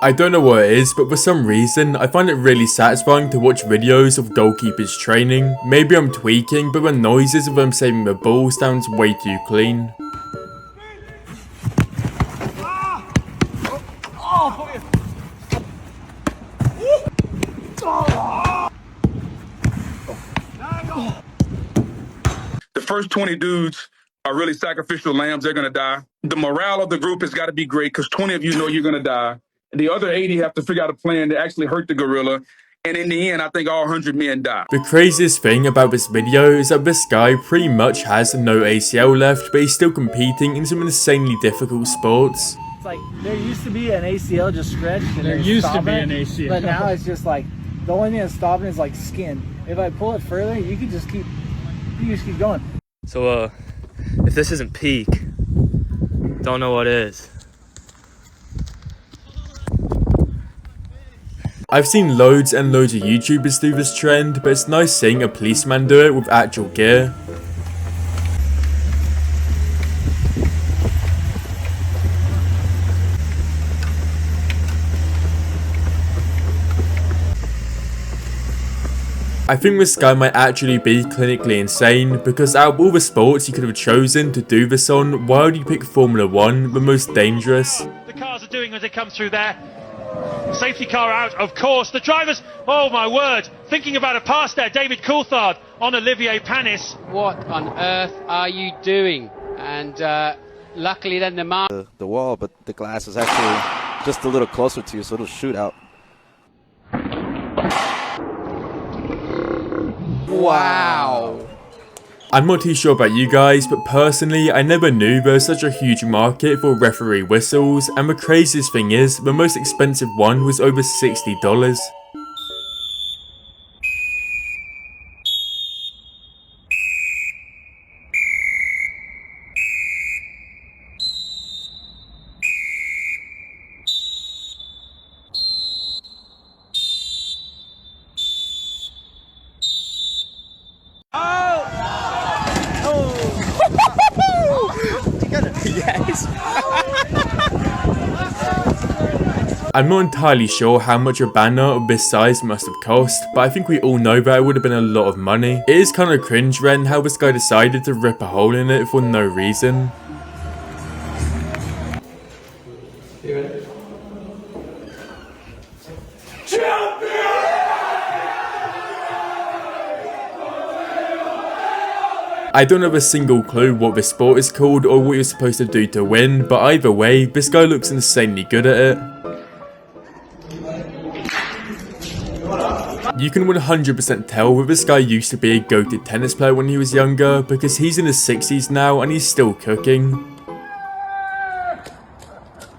I don't know what it is, but for some reason, I find it really satisfying to watch videos of goalkeepers training. Maybe I'm tweaking, but the noises of them saving the ball sounds way too clean. The first 20 dudes are really sacrificial lambs. They're going to die. The morale of the group has got to be great because 20 of you know you're going to die. The other 80 have to figure out a plan to actually hurt the gorilla. And in the end, I think all 100 men die. The craziest thing about this video is that this guy pretty much has no ACL left, but he's still competing in some insanely difficult sports. It's like, there used to be an ACL just stretched. And there used to be an ACL. But now it's just like, the only thing that's stopping is like skin. If I pull it further, you can just keep going. So, if this isn't peak, don't know what is. I've seen loads and loads of YouTubers do this trend, but it's nice seeing a policeman do it with actual gear. I think this guy might actually be clinically insane, because out of all the sports you could have chosen to do this on, why would you pick Formula 1, the most dangerous? The cars are doing as they come through there. Safety car out, of course. The drivers, oh my word, thinking about a pass there. David Coulthard on Olivier Panis. What on earth are you doing? And luckily then the wall, but the glass is actually just a little closer to you, so it'll shoot out. Wow. I'm not too sure about you guys, but personally, I never knew there was such a huge market for referee whistles, and the craziest thing is, the most expensive one was over $60. Yes. I'm not entirely sure how much a banner of this size must have cost, but I think we all know that it would have been a lot of money. It is kind of cringe then how this guy decided to rip a hole in it for no reason. I don't have a single clue what this sport is called or what you're supposed to do to win, but either way, this guy looks insanely good at it. You can 100% tell that this guy used to be a goated tennis player when he was younger, because he's in his 60s now and he's still cooking.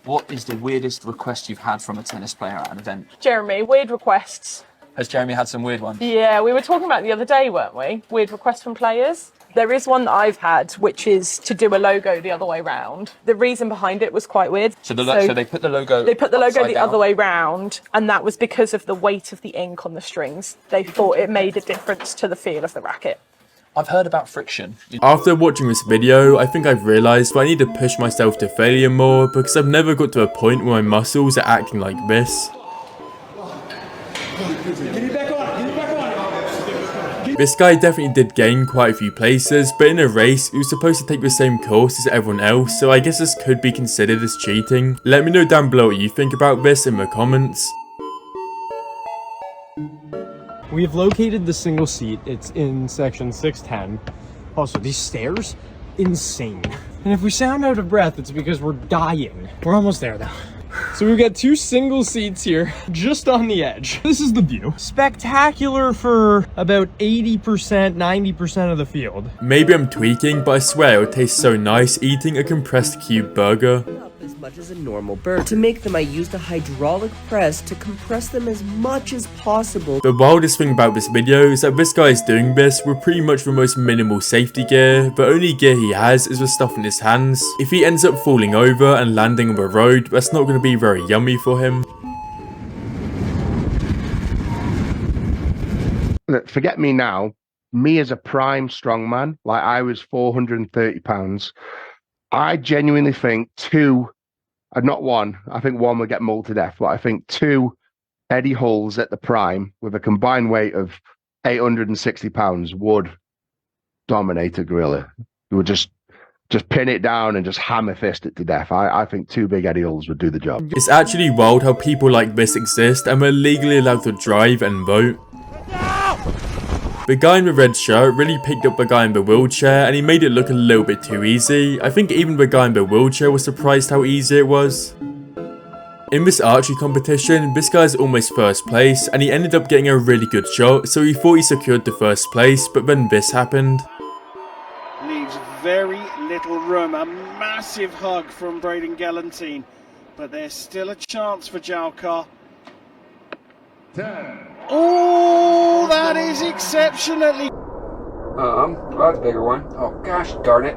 What is the weirdest request you've had from a tennis player at an event? Jeremy, weird requests. Has Jeremy had some weird ones? Yeah, we were talking about it the other day, weren't we? Weird requests from players. There is one that I've had, which is to do a logo the other way round. The reason behind it was quite weird. So they put the logo. They put the logo the down. other way round, and that was because of the weight of the ink on the strings. They thought it made a difference to the feel of the racket. I've heard about friction. After watching this video, I think I've realised that I need to push myself to failure more, because I've never got to a point where my muscles are acting like this. This guy definitely did gain quite a few places, but in a race, he was supposed to take the same course as everyone else, so I guess this could be considered as cheating. Let me know down below what you think about this in the comments. We have located the single seat. It's in section 610. Also, these stairs, insane. And if we sound out of breath, it's because we're dying. We're almost there though. So we've got two single seats here, just on the edge. This is the view. Spectacular for about 80%, 90% of the field. Maybe I'm tweaking, but I swear it would taste so nice eating a compressed cube burger. As much as a normal burger. To make them, I used a hydraulic press to compress them as much as possible. The wildest thing about this video is that this guy is doing this with pretty much the most minimal safety gear. The only gear he has is the stuff in his hands. If he ends up falling over and landing on the road, that's not going to be very yummy for him. Forget me now. Me as a prime strongman, like I was 430 pounds. I genuinely think 2 not one. I think one would get mauled to death, but I think two Eddie Hulls at the prime with a combined weight of 860 pounds would dominate a gorilla. It would just pin it down and just hammer fist it to death. I think two big Eddie Hulls would do the job. It's actually wild how people like this exist and we're legally allowed to drive and vote. The guy in the red shirt really picked up the guy in the wheelchair and he made it look a little bit too easy. I think even the guy in the wheelchair was surprised how easy it was. In this archery competition, this guy's almost first place and he ended up getting a really good shot, so he thought he secured the first place, but then this happened. Leaves very little room. A massive hug from Braden Galantine, but there's still a chance for Jalkar. 10. Oh, that is exceptionally. That's a bigger one. Oh gosh darn it.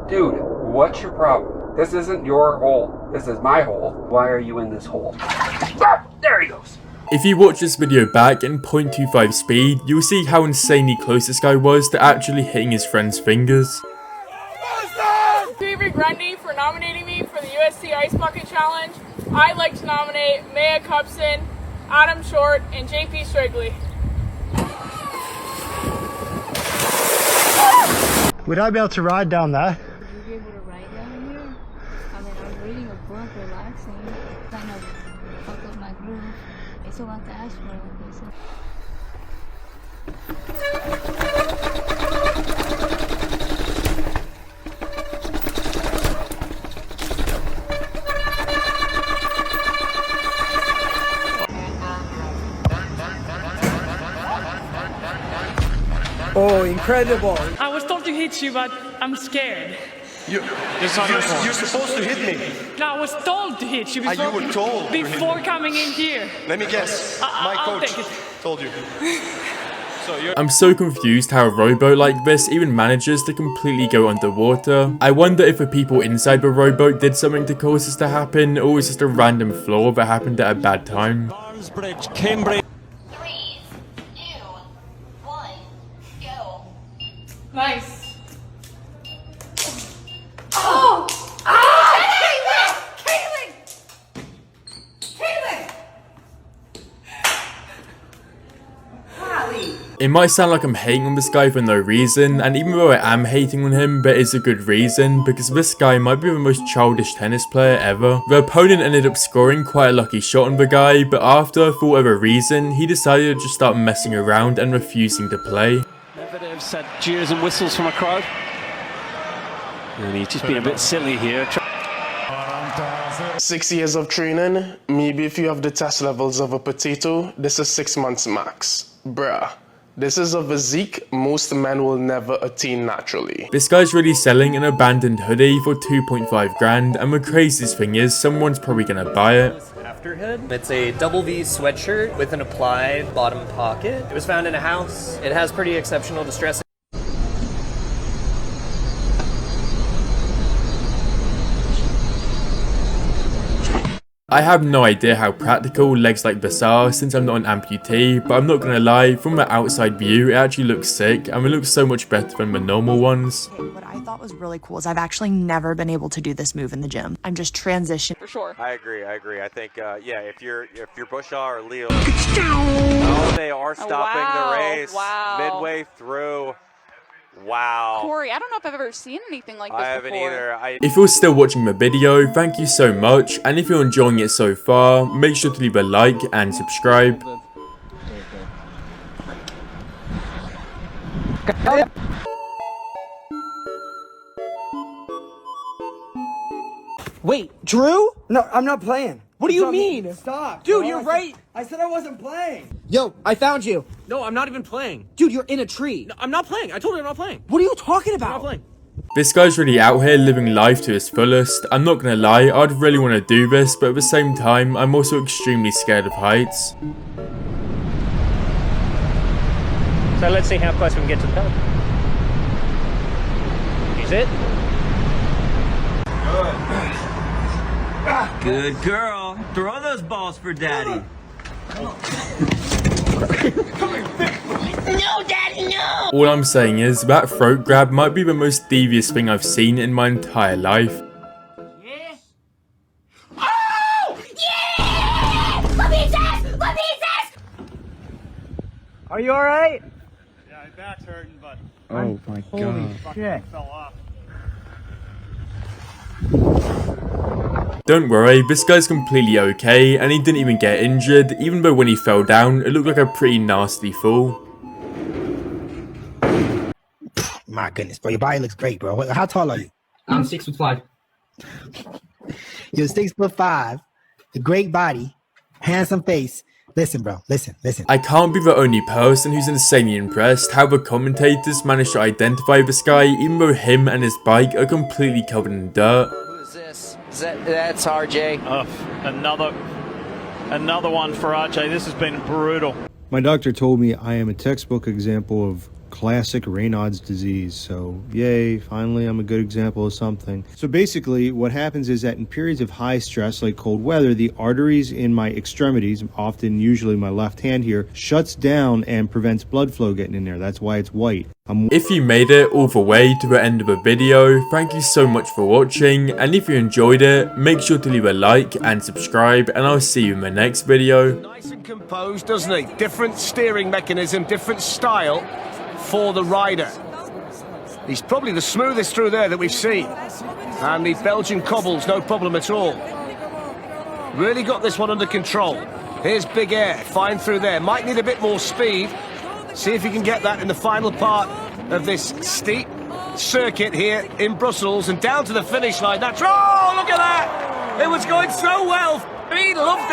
Dude, what's your problem? This isn't your hole. This is my hole. Why are you in this hole? Ah, there he goes. If you watch this video back in 0.25 speed, you'll see how insanely close this guy was to actually hitting his friend's fingers. Favorite Grundy for nominating me for the USC Ice Bucket Challenge. I'd like to nominate Maya Cupson, Adam Short, and JP Strigley. Would I be able to ride down there? Would you be able to ride down here? I mean, I'm reading a book, relaxing, kind of fuck up my groove. It's a lot to ask for, like I said. Oh, incredible. I was told to hit you, but I'm scared. You're supposed to hit me. No, I was told to hit you before, you were told before coming in here. Let me guess. My I'll coach take it. told you. I'm so confused how a rowboat like this even manages to completely go underwater. I wonder if the people inside the rowboat did something to cause this to happen, or was it just a random flaw that happened at a bad time. Barnesbridge, Cambridge. 3, 2, 1, go. Nice. Oh! Oh! Caitlin! Holly! It might sound like I'm hating on this guy for no reason, and even though I am hating on him, there is a good reason, because this guy might be the most childish tennis player ever. The opponent ended up scoring quite a lucky shot on the guy, but after, for whatever reason, he decided to just start messing around and refusing to play. Medvedev said jeers and whistles from a crowd. And he's just being a bit silly here. 6 years of training, maybe if you have the test levels of a potato, this is 6 months max. Bruh. This is a physique most men will never attain naturally. This guy's really selling an abandoned hoodie for 2.5 grand, and the craziest thing is someone's probably gonna buy it. Afterhood. It's a double V sweatshirt with an applied bottom pocket. It was found in a house. It has pretty exceptional distress. I have no idea how practical legs like this are since I'm not an amputee, but I'm not gonna lie, from the outside view it actually looks sick and it looks so much better than the normal ones. What I thought was really cool is I've actually never been able to do this move in the gym. I'm just transitioning. For sure. I agree. I think yeah, if you're Bushaw or Leo, oh, they are stopping the race midway through. Wow. Corey, I don't know if I've ever seen anything like this before. I haven't either. If you're still watching the video, thank you so much, and if you're enjoying it so far, make sure to leave a like and subscribe. Wait, Drew? No, I'm not playing. What do you mean? Stop. Dude, bro. you're right. I said I wasn't playing. Yo, I found you. No, I'm not even playing. Dude, you're in a tree. No, I'm not playing. I told you I'm not playing. What are you talking about? I'm not playing. This guy's really out here living life to his fullest. I'm not gonna lie, I'd really want to do this, but at the same time, I'm also extremely scared of heights. So let's see how close we can get to the top. Use it. Good girl. Throw those balls for daddy. No, Daddy, no! All I'm saying is, that throat grab might be the most devious thing I've seen in my entire life. Are you all right? Yeah, my back's hurting, but Oh my Holy god. shit. fell off. Don't worry, this guy's completely okay and he didn't even get injured, even though when he fell down it looked like a pretty nasty fall. My goodness, bro, your body looks great, bro. How tall are you? I'm 6'5". You're 6'5", a great body, handsome face. Listen, bro, listen. I can't be the only person who's insanely impressed how the commentators managed to identify this guy even though him and his bike are completely covered in dirt. Who's this? That's RJ. Another one for RJ. This has been brutal. My doctor told me I am a textbook example of classic Raynaud's disease, so yay, finally I'm a good example of something. So basically what happens is that in periods of high stress like cold weather, the arteries in my extremities, often usually my left hand here, shuts down and prevents blood flow getting in there. That's why it's white. If you made it all the way to the end of the video, thank you so much for watching, and if you enjoyed it, make sure to leave a like and subscribe, and I'll see you in the next video. Nice and composed, doesn't he? Different steering mechanism, different style for the rider. He's probably the smoothest through there that we've seen. And the Belgian cobbles, no problem at all. Really got this one under control. Here's Big Air, fine through there. Might need a bit more speed. See if he can get that in the final part of this steep circuit here in Brussels and down to the finish line. That's, oh, look at that! It was going so well. He loved it.